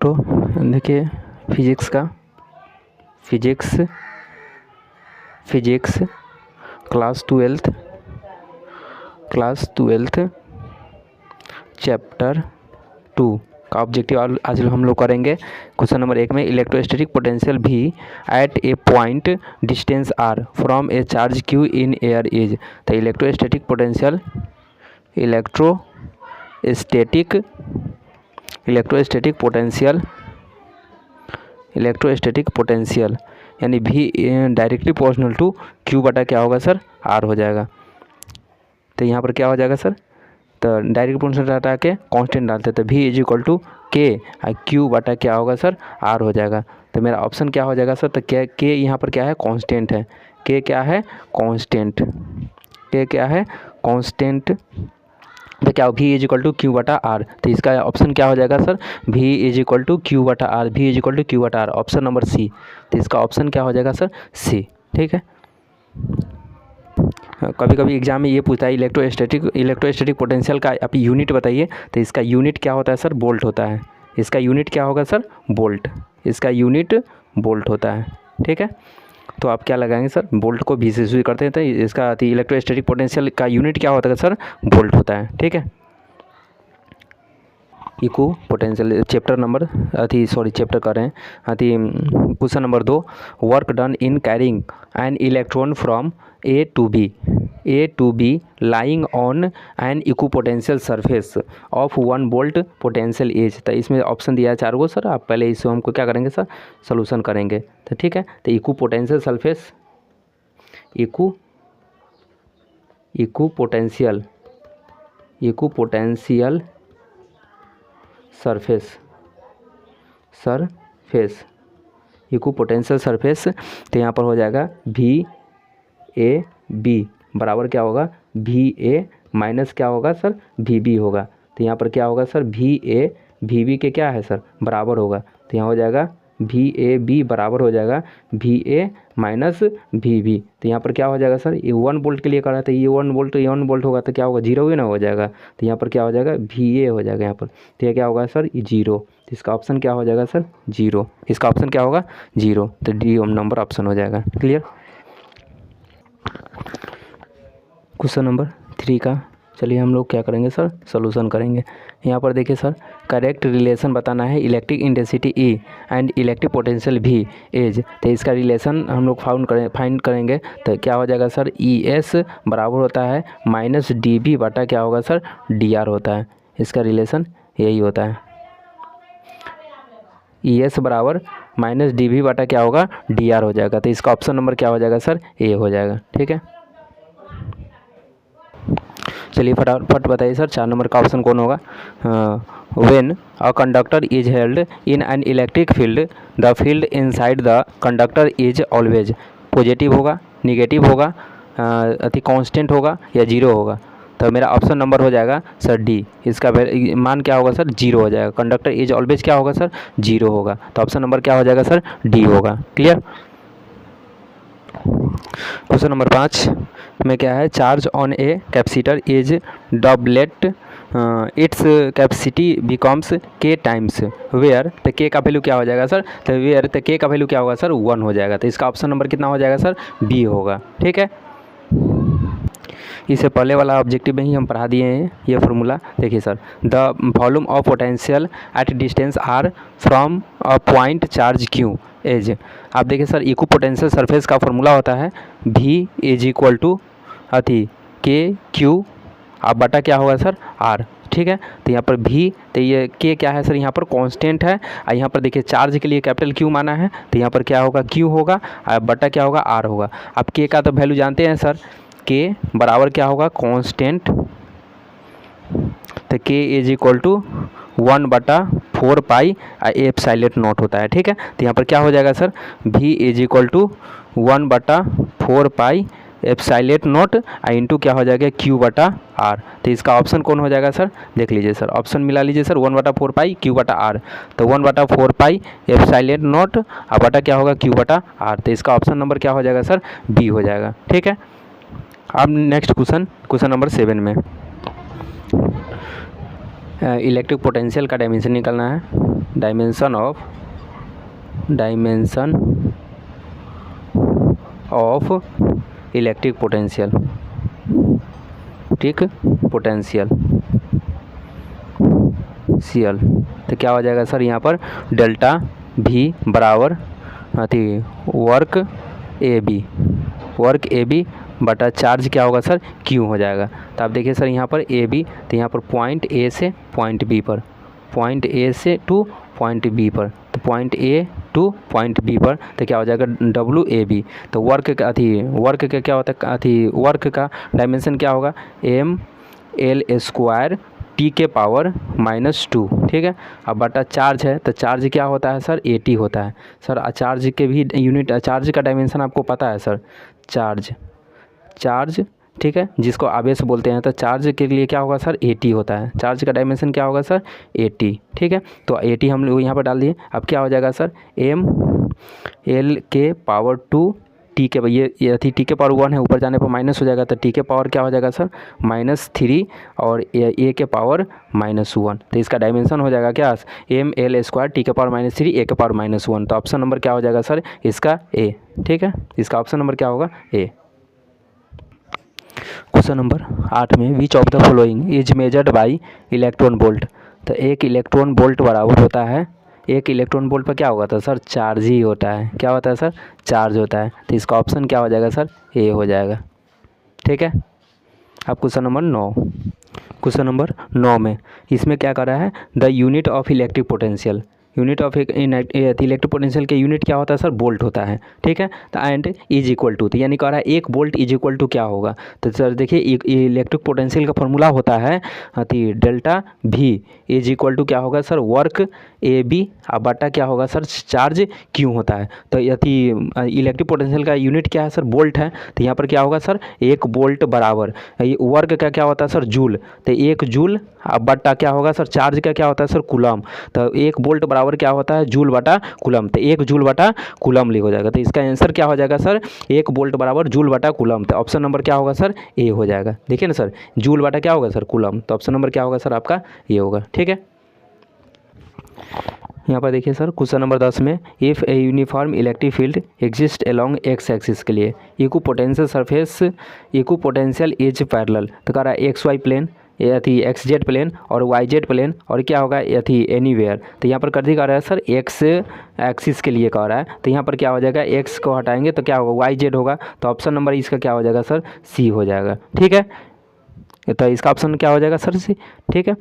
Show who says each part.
Speaker 1: Electro, देखिए physics का, physics class twelfth chapter 2 का ऑब्जेक्टिव आज हम लोग करेंगे। क्वेश्चन नंबर 1 में इलेक्ट्रोस्टैटिक पोटेंशियल भी at a point distance R from a charge Q in air is. तो इलेक्ट्रोस्टैटिक पोटेंशियल यानी भी डायरेक्टली प्रोपोर्शनल टू क्यू बटा क्या होगा सर, आर हो जाएगा। तो यहाँ पर क्या हो जाएगा सर, तो डायरेक्ट प्रोपोर्शनल हटा के कांस्टेंट डालते तो भी is equal to K Q बटा क्या होगा सर, आर हो जाएगा। तो मेरा ऑप्शन क्या हो जाएगा सर, तो क्या के यहाँ पर क्या है, कांस्टेंट है। के क्या है, कांस्टेंट। के क्या है, कांस्टेंट। तो क्या भी इज इक्वल टू क्यू बटा आर। तो इसका ऑप्शन क्या हो जाएगा सर, भी इज इक्वल टू क्यू बटा आर, भी इज इक्वल टू क्यू बटा आर, ऑप्शन नंबर सी। तो इसका ऑप्शन क्या हो जाएगा सर, सी। ठीक है, कभी कभी एग्जाम में ये पूछता है इलेक्ट्रोस्टैटिक पोटेंशियल का आप यूनिट बताइए। तो इसका यूनिट क्या होता है सर, बोल्ट होता है। इसका यूनिट क्या होगा सर, बोल्ट। इसका यूनिट बोल्ट होता है। ठीक है, तो आप क्या लगाएंगे सर, बोल्ट को भी से शुरू करते हैं। तो इसका इलेक्ट्रोस्टैटिक पोटेंशियल का यूनिट क्या होता है सर, बोल्ट होता है। ठीक है, इक्व पोटेंशियल चैप्टर कर रहे हैं। Question number 2, work done in carrying an electron from A to B lying on an equipotential surface of 1 volt potential is. तो इसमें ऑप्शन दिया है 4 गो सर, आप पहले इसको हमको क्या करेंगे सर, सोल्यूशन करेंगे। तो ठीक है, तो इक्विपोटेंशियल सरफेस तो यहाँ पर हो जाएगा भी ए बी बराबर क्या होगा, भी ए माइनस क्या होगा सर, भी बी होगा। तो यहाँ पर क्या होगा सर, भी ए भी बी के क्या है सर, बराबर होगा। तो यहाँ हो जाएगा भी ए बी बराबर हो जाएगा भी ए माइनस भी बी। तो यहाँ पर क्या हो जाएगा सर, ये 1 वोल्ट के लिए करा था, ये 1 वोल्ट होगा तो क्या होगा, जीरो ही ना हो जाएगा। तो यहाँ पर क्या हो जाएगा, भी ए हो जाएगा यहाँ पर। तो ये क्या होगा सर, ये जीरो। तो इसका ऑप्शन क्या हो जाएगा सर, जीरो। इसका ऑप्शन क्या होगा, जीरो। तो डी नंबर ऑप्शन हो जाएगा। क्लियर। क्वेश्चन नंबर 3 का चलिए हम लोग क्या करेंगे सर, सोल्यूशन करेंगे। यहाँ पर देखिए सर, करेक्ट रिलेशन बताना है electric intensity E and electric potential भी एज। तो इसका रिलेशन हम लोग फाइंड करेंगे। तो क्या हो जाएगा सर, ई एस बराबर होता है माइनस डी बी बटा क्या होगा सर, डी आर होता है। इसका रिलेशन यही होता है, ई एस बराबर माइनस डी बी बटा क्या होगा, डी आर हो जाएगा। तो इसका ऑप्शन नंबर क्या हो जाएगा सर, ए हो जाएगा। ठीक है, चलिए फटाफट बताइए सर, 4 नंबर का ऑप्शन कौन होगा। When a conductor is held in an electric field the field inside the conductor is always positive होगा, निगेटिव होगा, कांस्टेंट होगा या जीरो होगा। तो मेरा ऑप्शन नंबर हो जाएगा सर डी। इसका मान क्या होगा सर, जीरो हो जाएगा। कंडक्टर इज ऑलवेज क्या होगा सर, जीरो होगा। तो ऑप्शन नंबर क्या हो जाएगा सर, डी होगा। क्लियर। क्वेश्चन नंबर 5 में क्या है, charge on a capacitor is doublet its capacity becomes के टाइम्स वेयर। तो के का वैल्यू क्या हो जाएगा सर, तो वेयर तो के का वैल्यू क्या होगा सर, 1 हो जाएगा। तो इसका ऑप्शन नंबर कितना हो जाएगा सर, बी होगा। ठीक है, इससे पहले वाला ऑब्जेक्टिव में ही हम पढ़ा दिए हैं ये फार्मूला। देखिए sir, the volume of potential at distance R from a point charge Q is. आप देखिए सर, इक्व पोटेंशियल सरफेस का फार्मूला होता है भी is equal to K Q अब बटा क्या होगा सर, आर। ठीक है, तो यहाँ पर भी, तो ये के क्या है सर, यहाँ पर कांस्टेंट है। और यहाँ पर देखिए चार्ज के लिए कैपिटल क्यू माना है, तो यहाँ पर क्या होगा, क्यू होगा और बटा क्या होगा, आर होगा। अब के का तो वैल्यू जानते हैं सर, के बराबर क्या होगा, कांस्टेंट। तो K is equal to 1/4 pi epsilon naught होता है। ठीक है, तो यहाँ पर क्या हो जाएगा सर, भी is equal to 1/4 pi epsilon naught into क्या हो जाएगा, क्यू बटा आर। तो इसका ऑप्शन कौन हो जाएगा सर, देख लीजिए सर, ऑप्शन मिला लीजिए सर, 1/4 पाई क्यू बटा आर। तो 1/4 पाई एप्सिलॉन नॉट और बटा क्या होगा, क्यू बटा आर। तो इसका ऑप्शन नंबर क्या हो जाएगा सर, बी हो जाएगा। ठीक है, अब नेक्स्ट क्वेश्चन नंबर 7 में इलेक्ट्रिक पोटेंशियल का डायमेंशन निकालना है, डायमेंशन ऑफ इलेक्ट्रिक पोटेंशियल, ठीक, पोटेंशियल CL। तो क्या हो जाएगा सर यहाँ पर डेल्टा V बराबर वर्क ए बी बटा चार्ज क्या होगा सर Q हो जाएगा। तो आप देखिए सर यहाँ पर AB, तो यहाँ पर पॉइंट A से पॉइंट B पर, पॉइंट A से टू पॉइंट B पर, तो point A two point B पर, तो क्या हो जाएगा WAB। तो वर्क का क्या होता है, वर्क का डायमेंशन क्या होगा ML² T के पावर -2, ठीक है। अब बटा चार्ज है, तो चार्ज क्या होता है सर AT होता है सर। चार्ज के भी यूनिट, चार्ज का डायमेंशन आपको पता है सर, चार्ज ठीक है, जिसको आवेश बोलते हैं। तो चार्ज के लिए क्या होगा सर AT होता है, चार्ज का डायमेंशन क्या होगा सर AT, ठीक है। तो AT हम लोग यहाँ पर डाल दिए। अब क्या हो जाएगा सर ML के पावर 2 T के, ये T के पावर 1 है, ऊपर जाने पर माइनस हो जाएगा, तो T के पावर क्या हो जाएगा सर -3 और A के पावर -1। तो इसका डायमेंशन हो जाएगा क्या ML² T के पावर -3 A के पावर -1। तो ऑप्शन नंबर क्या हो जाएगा सर इसका A, ठीक है। इसका ऑप्शन नंबर क्या होगा A। क्वेश्चन नंबर 8 में which of the following is measured by electron volt. तो एक इलेक्ट्रॉन वोल्ट बराबर होता है, एक इलेक्ट्रॉन वोल्ट पर क्या होगा तो सर चार्ज ही होता है, क्या होता है सर चार्ज होता है। तो इसका ऑप्शन क्या हो जाएगा सर A हो जाएगा, ठीक है। अब क्वेश्चन नंबर 9, क्वेश्चन नंबर 9 में इसमें क्या कर रहा है the unit of electric potential, unit of electric potential के यूनिट क्या होता है सर वोल्ट होता है, ठीक है। तो एंड इज इक्वल टू, तो यानी कह रहा है 1 वोल्ट इज इक्वल टू क्या होगा। तो सर देखिए इलेक्ट्रिक पोटेंशियल का फॉर्मूला होता है delta V is equal to क्या होगा सर वर्क AB और बटा क्या होगा सर चार्ज Q होता है। तो यदि इलेक्ट्रिक पोटेंशियल का यूनिट क्या है सर वोल्ट है, तो यहाँ पर क्या होगा सर 1 वोल्ट बराबर वर्क का क्या होता है सर जूल, तो 1 जूल अब बटा क्या होगा सर चार्ज का क्या होता है सर कूलम। तो 1 वोल्ट बराबर क्या होता है जूल बटा कूलम, तो 1 जूल बटा कूलम लिख हो जाएगा। तो इसका आंसर क्या हो जाएगा सर 1 वोल्ट बराबर जूल बटा कूलम। तो ऑप्शन नंबर क्या होगा सर A हो जाएगा। देखिए ना सर जूल बटा क्या होगा सर कूलम, तो ऑप्शन नंबर क्या होगा सर आपका ये होगा, ठीक है। यहाँ पर देखिए सर क्वेश्चन नंबर 10 में if a uniform electric field exist along x axis के लिए equipotential surface equipotential is parallel. तो कह रहा है XY प्लेन XZ प्लेन और YZ प्लेन और क्या होगा एनीवेयर। तो यहाँ पर कर दी कह रहा है सर X एक्सिस के लिए कह रहा है, तो यहाँ पर क्या हो जाएगा X को हटाएंगे तो क्या होगा YZ होगा। तो ऑप्शन नंबर इसका क्या हो जाएगा सर C हो जाएगा, ठीक है। तो इसका ऑप्शन क्या हो जाएगा सर C, ठीक है।